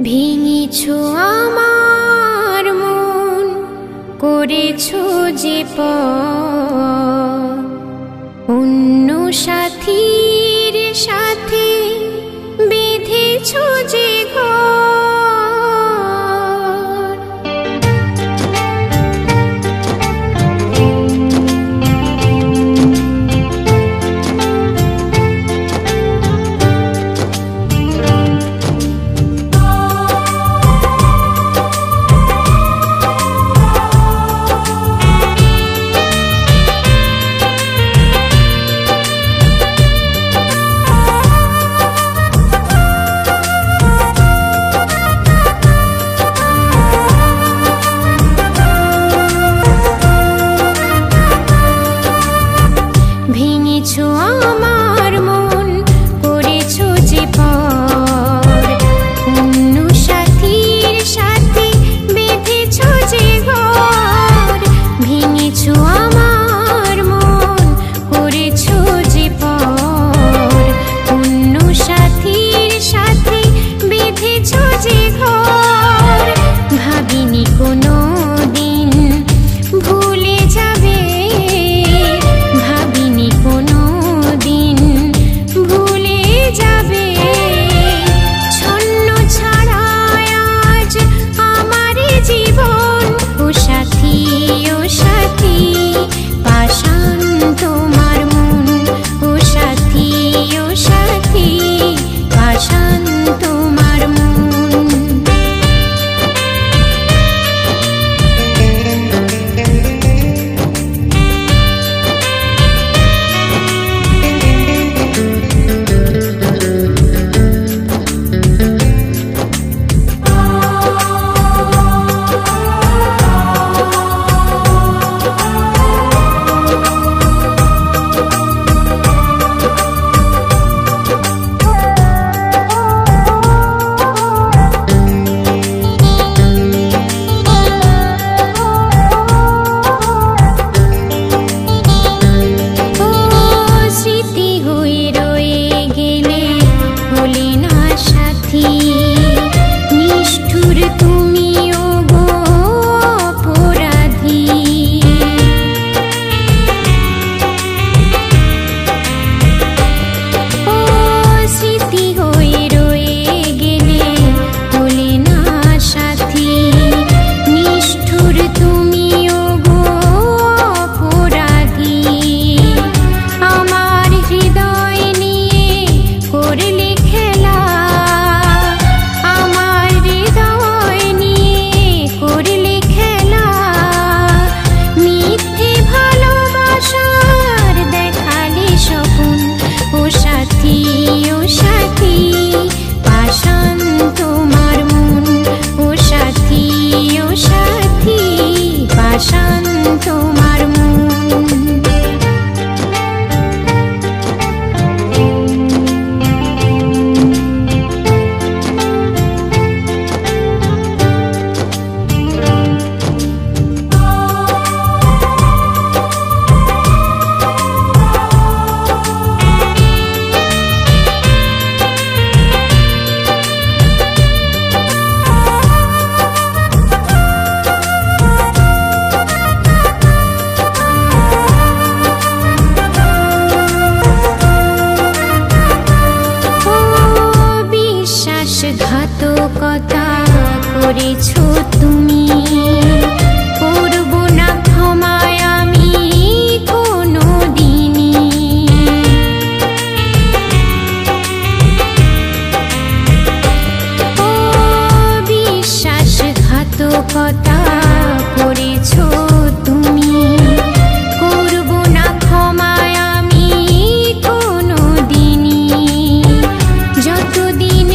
ভেঙেছো আমার মন, করেছো যে অন্য সাথীর সাথে বেঁধেছো যে ভেঙেছো আমার মন, করেছো যে অন্য সাথীর সাথে বেঁধেছো যে ঘর। ভেঙেছো আমার মন, করেছো যে অন্য সাথীর সাথে বেঁধেছো যে ঘর। ভাবিনি কোনো দিন ভুলে যাবে, নিষ্ঠুর তুমিও গো অপরাধী। ও স্মৃতি হয়ে রয়ে গেলে হলে না সাথী, নিষ্ঠুর তুমিও গো অপরাধী। আমার হৃদয় নিয়ে করলে খেলা, তোমার মন। ঘাতকতা করেছো তুমি, করব না ক্ষমায় আমি কোনো দিনই। ও বিশ্বাসঘাতকতা করেছো তুমি, করব না ক্ষমায় আমি কোনো দিনই। যতদিন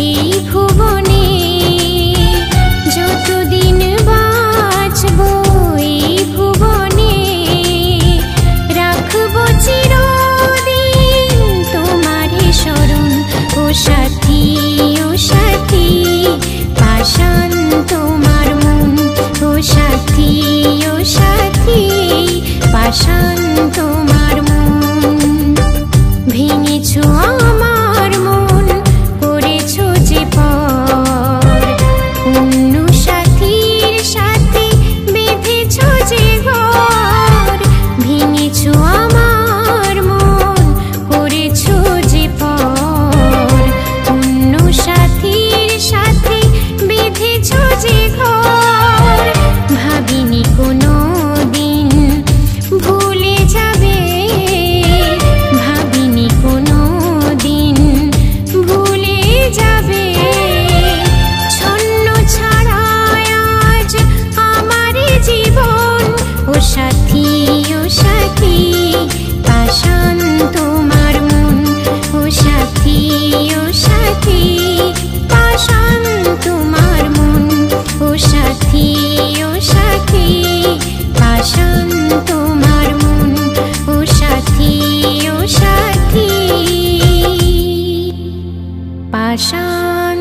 এই ভুবনে, যতদিন বাঁচবো এই ভুবনে, রাখবো চিরদিন তোমারে স্মরণ। ও সাথী পাষাণ পাষাণ